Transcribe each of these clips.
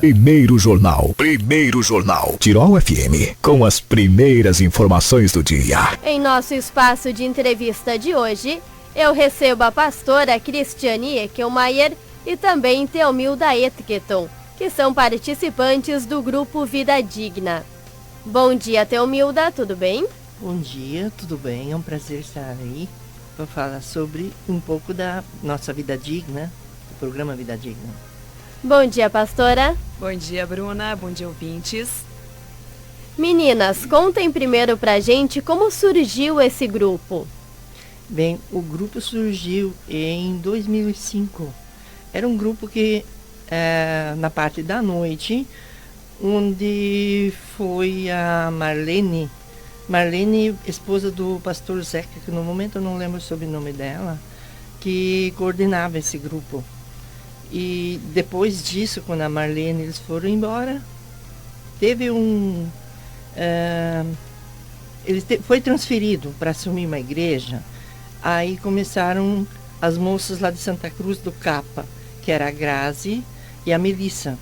Primeiro Jornal. Tirol FM, com as primeiras informações do dia. Em nosso espaço de entrevista de hoje, eu recebo a pastora Cristiane Eckelmaier e também Teomilda Etketon, que são participantes do grupo Vida Digna. Bom dia, Teomilda, tudo bem? Bom dia, tudo bem? É um prazer estar aí para falar sobre um pouco da nossa Vida Digna, do programa Vida Digna. Bom dia, pastora. Bom dia, Bruna. Bom dia, ouvintes. Meninas, contem primeiro pra gente como surgiu esse grupo. Bem, o grupo surgiu em 2005. Era um grupo que, na parte da noite, onde foi a Marlene, esposa do pastor Zeca, que no momento eu não lembro o sobrenome dela, que coordenava esse grupo. E depois disso, quando a Marlene eles foram embora, teve foi transferido para assumir uma igreja. Aí começaram as moças lá de Santa Cruz do Capa, que era a Grazi e a Melissa.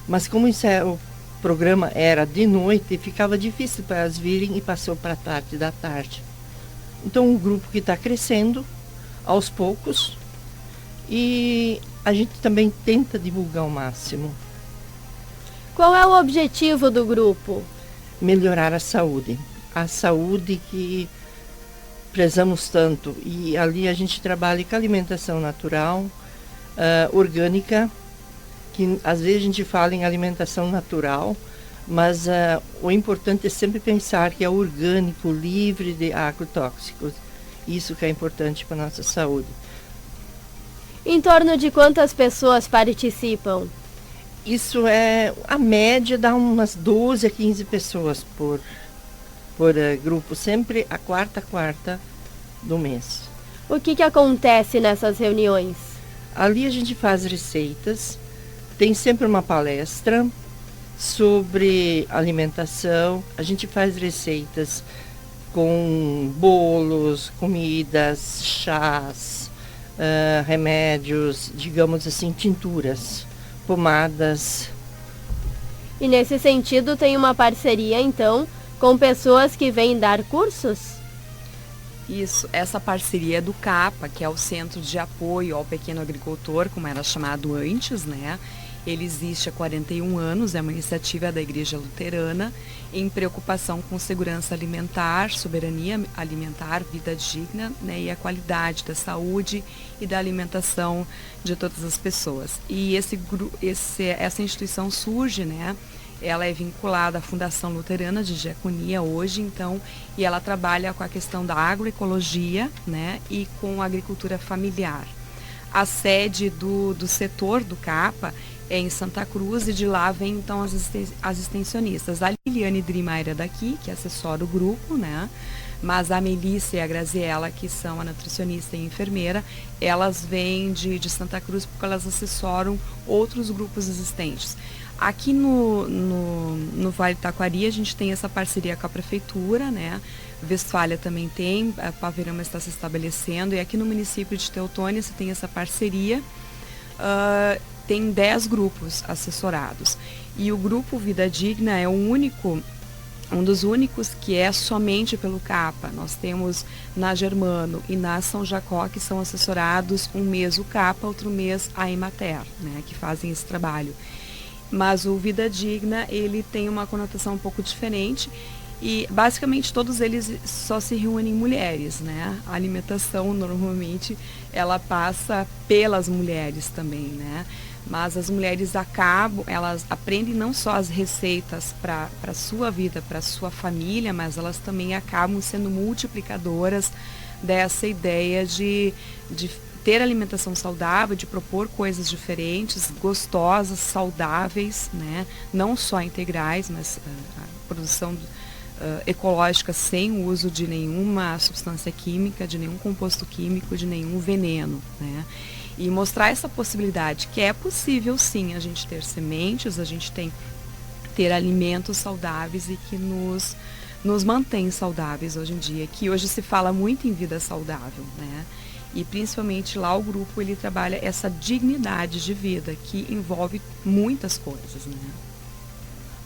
Mas como o programa era de noite, ficava difícil para elas virem e passou para a parte da tarde. Então um grupo que está crescendo aos poucos e a gente também tenta divulgar ao máximo. Qual é o objetivo do grupo? Melhorar a saúde. A saúde que prezamos tanto. E ali a gente trabalha com alimentação natural, orgânica, que às vezes a gente fala em alimentação natural, mas o importante é sempre pensar que é orgânico, livre de agrotóxicos. Isso que é importante para a nossa saúde. Em torno de quantas pessoas participam? Isso a média dá umas 12 a 15 pessoas por grupo, sempre a quarta do mês. O que acontece nessas reuniões? Ali a gente faz receitas, tem sempre uma palestra sobre alimentação, a gente faz receitas com bolos, comidas, chás, remédios, digamos assim, tinturas, pomadas. E nesse sentido tem uma parceria, então, com pessoas que vêm dar cursos? Isso, essa parceria é do CAPA, que é o Centro de Apoio ao Pequeno Agricultor, como era chamado antes, né? Ele existe há 41 anos, é uma iniciativa da Igreja Luterana em preocupação com segurança alimentar, soberania alimentar, vida digna, né, e a qualidade da saúde e da alimentação de todas as pessoas. E essa instituição surge, né? Ela é vinculada à Fundação Luterana de Diaconia hoje, então, e ela trabalha com a questão da agroecologia, né, e com a agricultura familiar. A sede do setor do CAPA é em Santa Cruz e de lá vem então as extensionistas. A Liliane Drimair é daqui, que assessora o grupo, né? Mas a Melissa e a Graziela, que são a nutricionista e enfermeira, elas vêm de Santa Cruz porque elas assessoram outros grupos existentes. Aqui no Vale do Taquari a gente tem essa parceria com a prefeitura, né? Westfália também tem, a Paverama está se estabelecendo, e aqui no município de Teutônia se tem essa parceria. Tem 10 grupos assessorados. E o grupo Vida Digna é um dos únicos que é somente pelo CAPA. Nós temos na Germano e na São Jacó, que são assessorados um mês o CAPA, outro mês a Emater, né, que fazem esse trabalho. Mas o Vida Digna, ele tem uma conotação um pouco diferente e basicamente todos eles só se reúnem mulheres, né? A alimentação normalmente ela passa pelas mulheres também, né? Mas as mulheres elas aprendem não só as receitas para a sua vida, para a sua família, mas elas também acabam sendo multiplicadoras dessa ideia de ter alimentação saudável, de propor coisas diferentes, gostosas, saudáveis, né? Não só integrais, mas a produção ecológica sem o uso de nenhuma substância química, de nenhum composto químico, de nenhum veneno, né? E mostrar essa possibilidade, que é possível sim a gente ter sementes, a gente ter alimentos saudáveis e que nos mantém saudáveis hoje em dia, que hoje se fala muito em vida saudável, né? E principalmente lá o grupo ele trabalha essa dignidade de vida que envolve muitas coisas, né?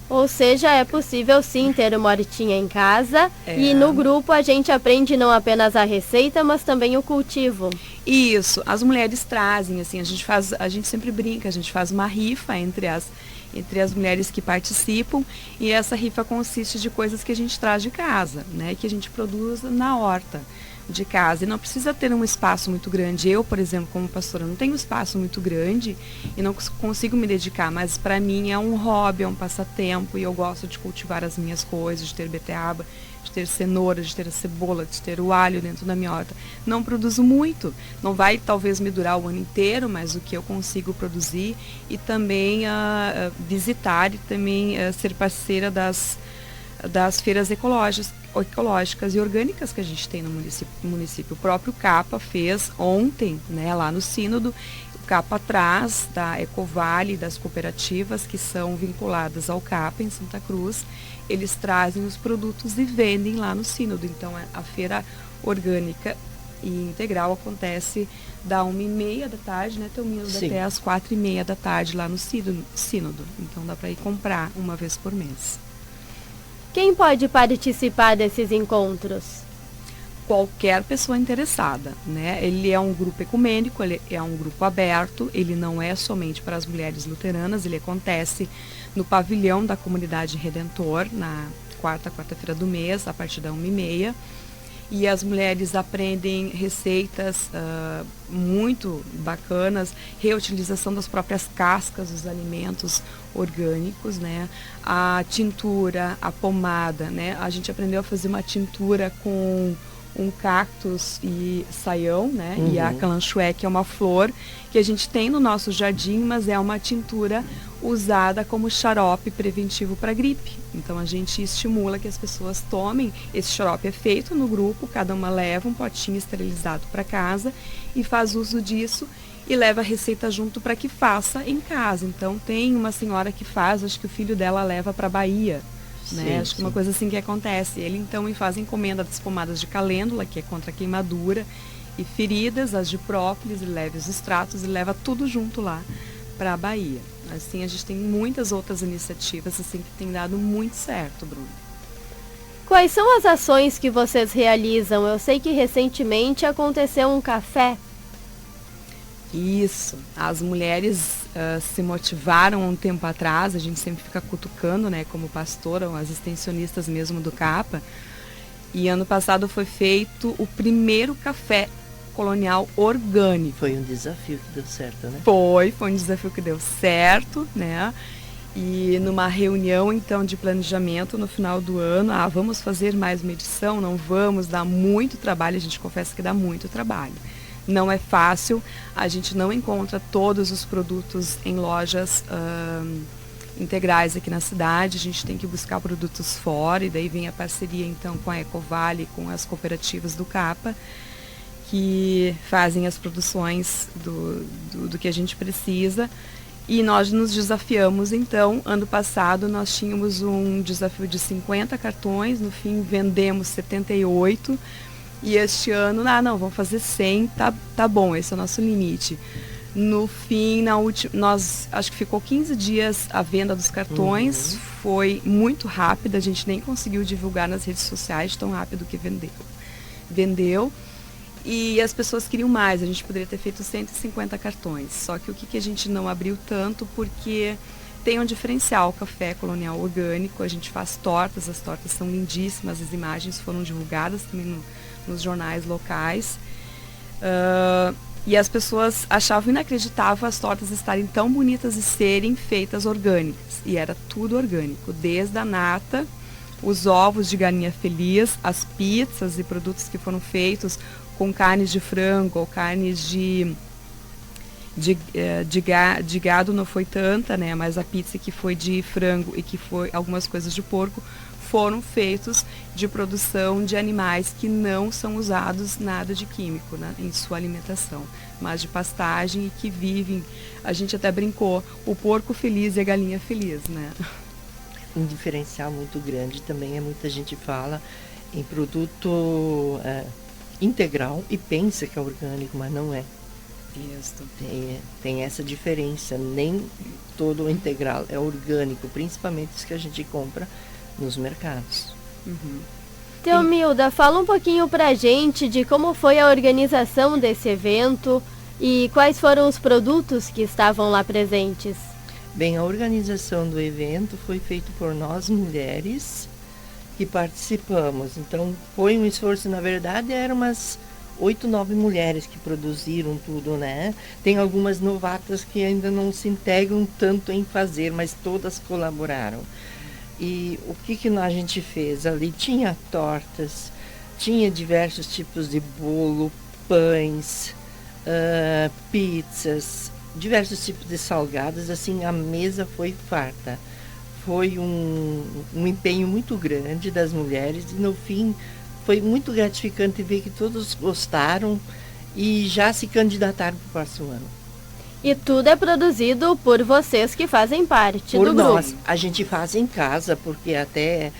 Ou seja, é possível sim ter uma hortinha em casa e no grupo a gente aprende não apenas a receita, mas também o cultivo. Isso, as mulheres trazem, assim, a gente sempre brinca, a gente faz uma rifa entre as mulheres que participam e essa rifa consiste de coisas que a gente traz de casa, né, que a gente produz na horta de casa e não precisa ter um espaço muito grande. Eu, por exemplo, como pastora, não tenho um espaço muito grande e não consigo me dedicar, mas para mim é um hobby, é um passatempo e eu gosto de cultivar as minhas coisas, de ter beterraba, de ter cenoura, de ter a cebola, de ter o alho dentro da minha horta. Não produzo muito, não vai talvez me durar o ano inteiro, mas o que eu consigo produzir e também visitar e também ser parceira das feiras ecológicas e orgânicas que a gente tem no município. O próprio CAPA fez ontem, né, lá no Sínodo. O CAPA traz da Ecovale, das cooperativas que são vinculadas ao CAPA em Santa Cruz, eles trazem os produtos e vendem lá no Sínodo. Então a feira orgânica e integral acontece da 1h30 da tarde, né, Teomilda, até às 4h30 da tarde lá no Sínodo. Então dá para ir comprar uma vez por mês. Quem pode participar desses encontros? Qualquer pessoa interessada, né? Ele é um grupo ecumênico, ele é um grupo aberto, ele não é somente para as mulheres luteranas, ele acontece no pavilhão da Comunidade Redentor, na quarta-feira do mês, a partir da 1h30. E as mulheres aprendem receitas muito bacanas, reutilização das próprias cascas dos alimentos orgânicos, né? A tintura, a pomada, né? A gente aprendeu a fazer uma tintura com um cactus e saião, né? E a calanchoé, que é uma flor que a gente tem no nosso jardim, mas é uma tintura usada como xarope preventivo para gripe. Então a gente estimula que as pessoas tomem. Esse xarope é feito no grupo, cada uma leva um potinho esterilizado para casa e faz uso disso e leva a receita junto para que faça em casa. Então tem uma senhora que faz, acho que o filho dela leva para a Bahia. Né? Acho que uma coisa assim que acontece. Ele então faz encomenda das pomadas de calêndula, que é contra a queimadura, e feridas, as de própolis, e leva os extratos e leva tudo junto lá para a Bahia. Assim, a gente tem muitas outras iniciativas assim que tem dado muito certo, Bruno. Quais são as ações que vocês realizam? Eu sei que recentemente aconteceu um café. Isso, as mulheres se motivaram um tempo atrás, a gente sempre fica cutucando, né, como pastora, as extensionistas mesmo do CAPA, e ano passado foi feito o primeiro café colonial orgânico. Foi um desafio que deu certo, né? Foi um desafio que deu certo, né? E numa reunião, então, de planejamento no final do ano, vamos fazer mais uma edição? Não vamos, dá muito trabalho, a gente confessa que dá muito trabalho. Não é fácil, a gente não encontra todos os produtos em lojas integrais aqui na cidade, a gente tem que buscar produtos fora, e daí vem a parceria então com a Ecovale, com as cooperativas do CAPA, que fazem as produções do que a gente precisa. E nós nos desafiamos, então, ano passado nós tínhamos um desafio de 50 cartões, no fim vendemos 78, e este ano, não, vamos fazer 100, tá bom, esse é o nosso limite. No fim, acho que ficou 15 dias a venda dos cartões, foi muito rápida, a gente nem conseguiu divulgar nas redes sociais, tão rápido que vendeu. E as pessoas queriam mais, a gente poderia ter feito 150 cartões, só que o que a gente não abriu tanto, porque tem um diferencial, o café colonial orgânico, a gente faz tortas, as tortas são lindíssimas, as imagens foram divulgadas também nos jornais locais, e as pessoas achavam inacreditável as tortas estarem tão bonitas e serem feitas orgânicas, e era tudo orgânico, desde a nata, os ovos de galinha feliz, as pizzas e produtos que foram feitos com carnes de frango ou carnes de gado não foi tanta, né? Mas a pizza que foi de frango e que foi algumas coisas de porco foram feitos de produção de animais que não são usados nada de químico, né, em sua alimentação, mas de pastagem e que vivem, a gente até brincou, o porco feliz e a galinha feliz, né? Um diferencial muito grande também muita gente fala em produto integral e pensa que é orgânico, mas não é. Isso. Tem essa diferença, nem todo o integral é orgânico, principalmente os que a gente compra nos mercados. Uhum. Teomilda, fala um pouquinho pra gente de como foi a organização desse evento e quais foram os produtos que estavam lá presentes. Bem, a organização do evento foi feita por nós mulheres que participamos. Então, foi um esforço, na verdade, eram umas 8, 9 mulheres que produziram tudo, né? Tem algumas novatas que ainda não se integram tanto em fazer, mas todas colaboraram. E o que a gente fez ali? Tinha tortas, tinha diversos tipos de bolo, pães, pizzas, diversos tipos de salgados, assim, a mesa foi farta. Foi um empenho muito grande das mulheres e no fim foi muito gratificante ver que todos gostaram e já se candidataram para o próximo ano. E tudo é produzido por vocês que fazem parte Por do nós, grupo. a gente faz em casa, porque até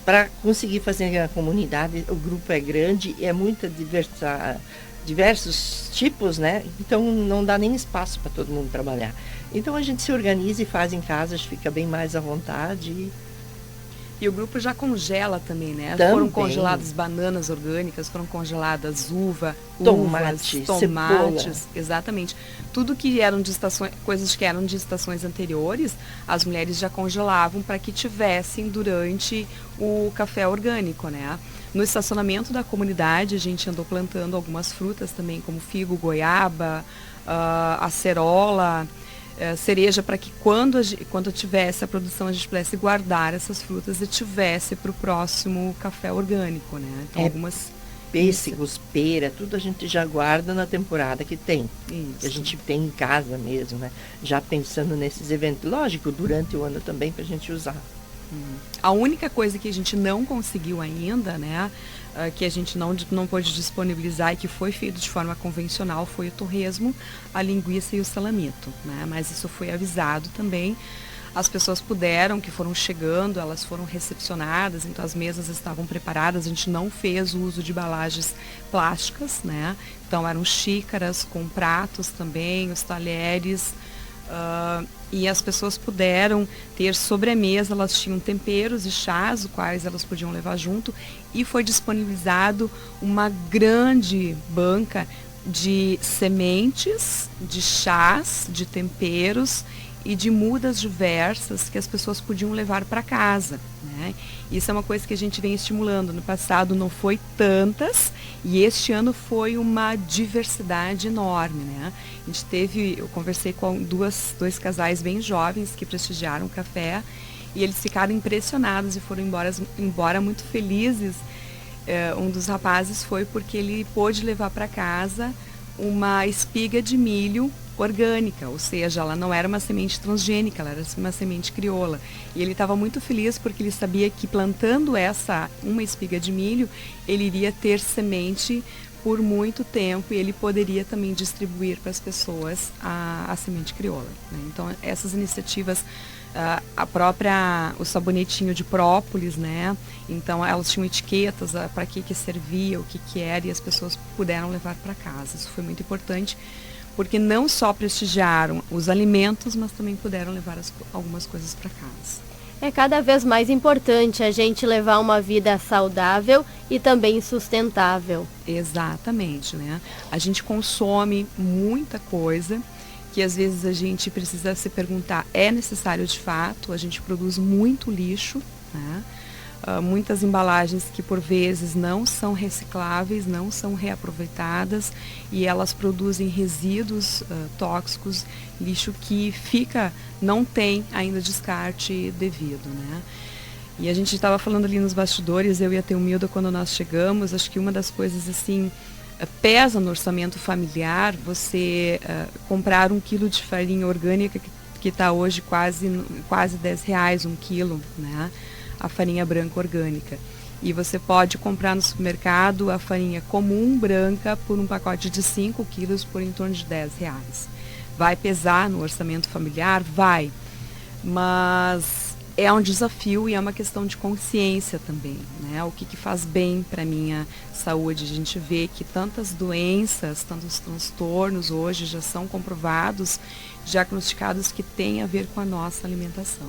para conseguir fazer a comunidade, o grupo é grande e é muita diversos tipos, né? Então não dá nem espaço para todo mundo trabalhar. Então a gente se organiza e faz em casa, a gente fica bem mais à vontade. E o grupo já congela também, né? Também. Foram congeladas bananas orgânicas, foram congeladas uvas, Tomate, tomates, cebola. Exatamente. Tudo que eram de estações, coisas que eram de estações anteriores, as mulheres já congelavam para que tivessem durante o café orgânico, né? No estacionamento da comunidade, a gente andou plantando algumas frutas também, como figo, goiaba, acerola, cereja, para que quando tivesse a produção a gente pudesse guardar essas frutas e tivesse para o próximo café orgânico, né? Então algumas pêssegos, pera, tudo a gente já guarda na temporada que tem. Isso. Que a gente tem em casa mesmo, né? Já pensando nesses eventos. Lógico, durante o ano também para a gente usar. A única coisa que a gente não conseguiu ainda, né, que a gente não pôde disponibilizar e que foi feito de forma convencional foi o torresmo, a linguiça e o salamito, né? Mas isso foi avisado também. As pessoas que foram chegando, elas foram recepcionadas, então as mesas estavam preparadas, a gente não fez o uso de embalagens plásticas, né? Então eram xícaras com pratos também, os talheres, e as pessoas puderam ter sobremesa, elas tinham temperos e chás, os quais elas podiam levar junto, e foi disponibilizado uma grande banca de sementes, de chás, de temperos e de mudas diversas que as pessoas podiam levar para casa, né? Isso é uma coisa que a gente vem estimulando. No passado não foi tantas e este ano foi uma diversidade enorme, né? Eu conversei com dois casais bem jovens que prestigiaram o café e eles ficaram impressionados e foram embora muito felizes. Um dos rapazes foi porque ele pôde levar para casa uma espiga de milho orgânica, ou seja, ela não era uma semente transgênica, ela era uma semente crioula. E ele estava muito feliz porque ele sabia que plantando uma espiga de milho, ele iria ter semente por muito tempo e ele poderia também distribuir para as pessoas a semente crioula, né? Então, essas iniciativas, o sabonetinho de própolis, né? Então, elas tinham etiquetas para que servia, o que era, e as pessoas puderam levar para casa. Isso foi muito importante, porque não só prestigiaram os alimentos, mas também puderam levar algumas coisas para casa. É cada vez mais importante a gente levar uma vida saudável e também sustentável. Exatamente, né? A gente consome muita coisa que às vezes a gente precisa se perguntar, é necessário de fato? A gente produz muito lixo, né? Muitas embalagens que por vezes não são recicláveis, não são reaproveitadas e elas produzem resíduos tóxicos, lixo que não tem ainda descarte devido, né? E a gente estava falando ali nos bastidores, eu e a Teomilda, quando nós chegamos, acho que uma das coisas assim, pesa no orçamento familiar você comprar 1 quilo de farinha orgânica que está hoje quase R$10 1 quilo, né? A farinha branca orgânica. E você pode comprar no supermercado a farinha comum branca por um pacote de 5 quilos por em torno de R$10. Vai pesar no orçamento familiar? Vai. Mas é um desafio e é uma questão de consciência também, né? O que faz bem para a minha saúde. A gente vê que tantas doenças, tantos transtornos hoje já são comprovados, diagnosticados, que têm a ver com a nossa alimentação.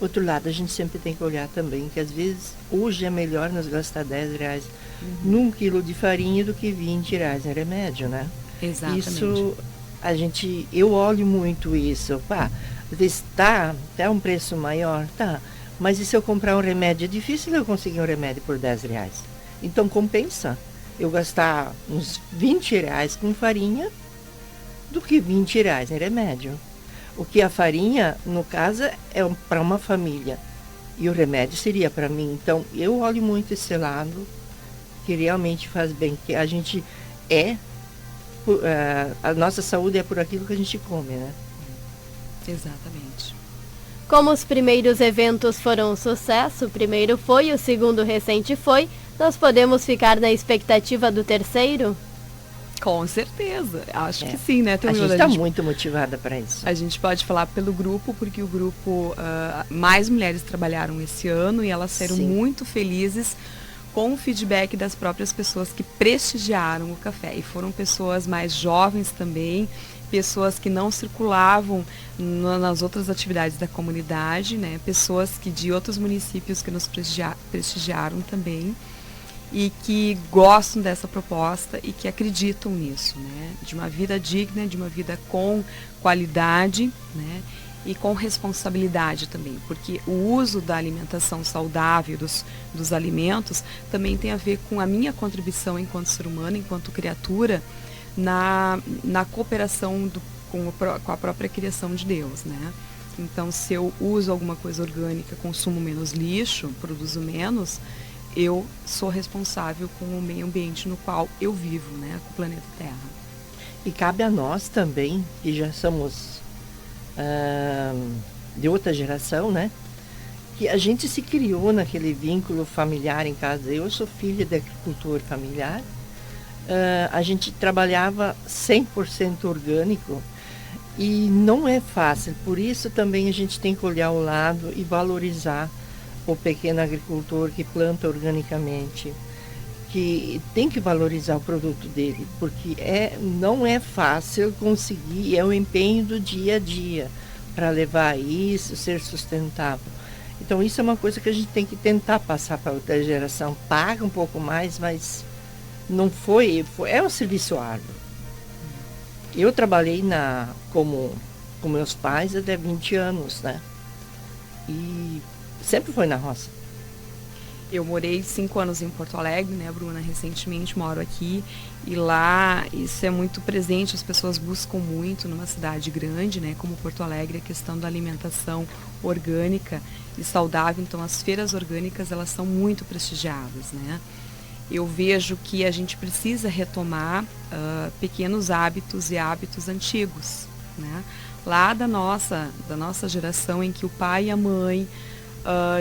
Outro lado, a gente sempre tem que olhar também que às vezes hoje é melhor nós gastar R$10 num quilo de farinha do que R$20 em remédio, né? Exatamente. Isso, eu olho muito isso. Pá, às vezes tá até um preço maior, tá. Mas e se eu comprar um remédio? É difícil eu conseguir um remédio por R$10. Então compensa eu gastar uns R$20 com farinha do que R$20 em remédio. O que a farinha, no caso, é para uma família. E o remédio seria para mim. Então, eu olho muito esse lado, que realmente faz bem. Que a gente a nossa saúde é por aquilo que a gente come, né? Exatamente. Como os primeiros eventos foram um sucesso, o primeiro foi, o segundo recente foi, nós podemos ficar na expectativa do terceiro? Com certeza, acho que sim, né? A gente está muito motivada para isso. A gente pode falar pelo grupo, porque o grupo, mais mulheres trabalharam esse ano e elas saíram muito felizes com o feedback das próprias pessoas que prestigiaram o café. E foram pessoas mais jovens também, pessoas que não circulavam nas outras atividades da comunidade, né? Pessoas de outros municípios que nos prestigiaram também, e que gostam dessa proposta e que acreditam nisso, né? De uma vida digna, de uma vida com qualidade, né? E com responsabilidade também, porque o uso da alimentação saudável, dos alimentos, também tem a ver com a minha contribuição enquanto ser humano, enquanto criatura, na cooperação com a própria criação de Deus, né? Então, se eu uso alguma coisa orgânica, consumo menos lixo, produzo menos, eu sou responsável com o meio ambiente no qual eu vivo, né, com o planeta Terra. E cabe a nós também, que já somos de outra geração, né, que a gente se criou naquele vínculo familiar em casa. Eu sou filha de agricultor familiar, a gente trabalhava 100% orgânico e não é fácil, por isso também a gente tem que olhar o lado e valorizar o pequeno agricultor que planta organicamente, que tem que valorizar o produto dele, porque não é fácil conseguir, é o empenho do dia a dia para levar isso, ser sustentável. Então isso é uma coisa que a gente tem que tentar passar para outra geração. Paga um pouco mais, mas não é um serviço árduo. Eu trabalhei com meus pais até 20 anos, né? E sempre foi na roça. Eu morei 5 anos em Porto Alegre, né, Bruna? Recentemente moro aqui e lá isso é muito presente, as pessoas buscam muito numa cidade grande, né, como Porto Alegre, a questão da alimentação orgânica e saudável. Então as feiras orgânicas, elas são muito prestigiadas, né? Eu vejo que a gente precisa retomar pequenos hábitos e hábitos antigos, né? Lá da nossa geração, em que o pai e a mãe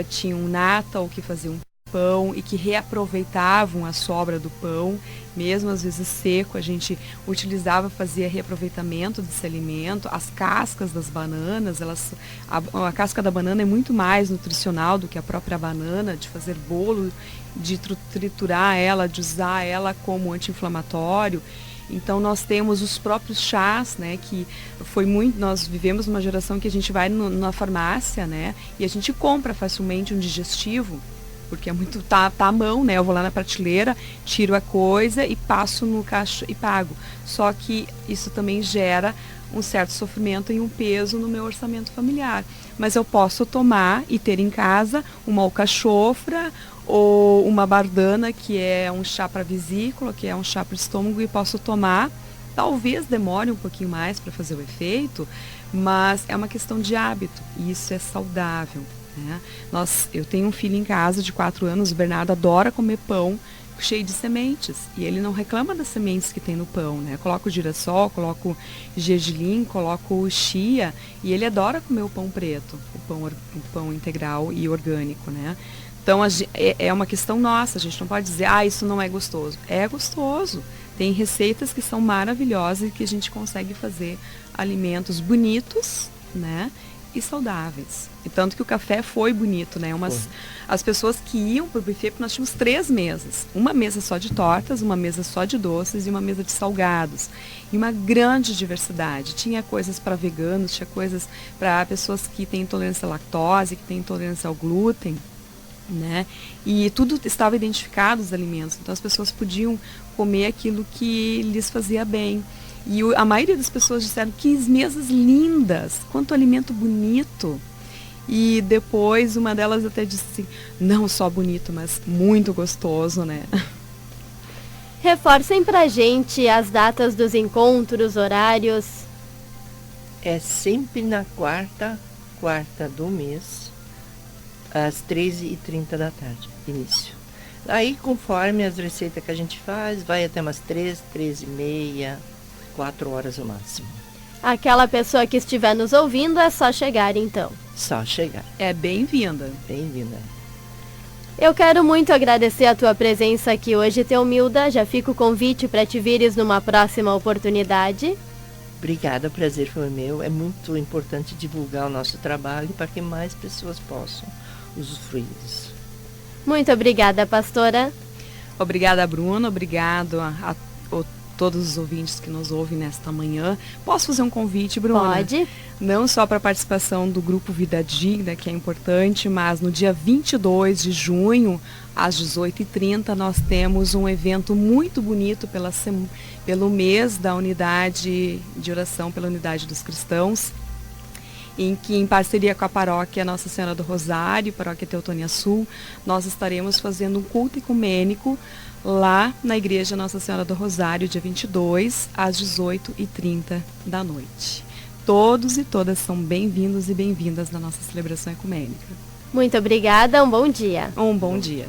tinham nata ou que faziam pão e que reaproveitavam a sobra do pão, mesmo às vezes seco, a gente fazia reaproveitamento desse alimento. As cascas das bananas, a casca da banana é muito mais nutricional do que a própria banana, de fazer bolo, de triturar ela, de usar ela como anti-inflamatório. Então nós temos os próprios chás, né, que nós vivemos uma geração que a gente vai na farmácia, né, e a gente compra facilmente um digestivo, porque é muito, tá à mão, né, eu vou lá na prateleira, tiro a coisa e passo no caixa e pago. Só que isso também gera um certo sofrimento e um peso no meu orçamento familiar. Mas eu posso tomar e ter em casa uma alcachofra ou uma bardana, que é um chá para vesícula, que é um chá para o estômago, e posso tomar. Talvez demore um pouquinho mais para fazer o efeito, mas é uma questão de hábito e isso é saudável, né? Eu tenho um filho em casa de 4 anos, o Bernardo adora comer pão cheio de sementes e ele não reclama das sementes que tem no pão, né? Coloco o girassol, coloco gergelim, coloco o chia e ele adora comer o pão preto, o pão integral e orgânico, né? Então é uma questão nossa, a gente não pode dizer, isso não é gostoso. É gostoso. Tem receitas que são maravilhosas e que a gente consegue fazer alimentos bonitos, né? e saudáveis. E tanto que o café foi bonito, né? As pessoas que iam para o buffet, porque nós tínhamos 3 mesas. Uma mesa só de tortas, uma mesa só de doces e uma mesa de salgados. E uma grande diversidade. Tinha coisas para veganos, tinha coisas para pessoas que têm intolerância à lactose, que têm intolerância ao glúten, né? E tudo estava identificado, os alimentos. Então as pessoas podiam comer aquilo que lhes fazia bem. E a maioria das pessoas disseram que mesas lindas, quanto alimento bonito. E depois uma delas até disse assim, não só bonito, mas muito gostoso, né? Reforcem pra gente as datas dos encontros, horários. É sempre na quarta do mês, às 13h30 da tarde, início. Aí, conforme as receitas que a gente faz, vai até umas 13h30, 4 horas no máximo. Aquela pessoa que estiver nos ouvindo é só chegar então. Só chegar. É bem-vinda. Bem-vinda. Eu quero muito agradecer a tua presença aqui hoje, Teomilda. Já fica o convite para te vires numa próxima oportunidade. Obrigada, o prazer foi meu. É muito importante divulgar o nosso trabalho para que mais pessoas possam usufruir disso. Muito obrigada, pastora. Obrigada, Bruna. Obrigado a todos os ouvintes que nos ouvem nesta manhã. Posso fazer um convite, Bruna? Pode. Não só para a participação do Grupo Vida Digna, que é importante, mas no dia 22 de junho, às 18h30, nós temos um evento muito bonito pelo mês da unidade de oração pela unidade dos cristãos, em que, em parceria com a paróquia Nossa Senhora do Rosário, paróquia Teutônia Sul, nós estaremos fazendo um culto ecumênico lá na Igreja Nossa Senhora do Rosário, dia 22, às 18h30 da noite. Todos e todas são bem-vindos e bem-vindas na nossa celebração ecumênica. Muito obrigada, um bom dia. Um bom dia.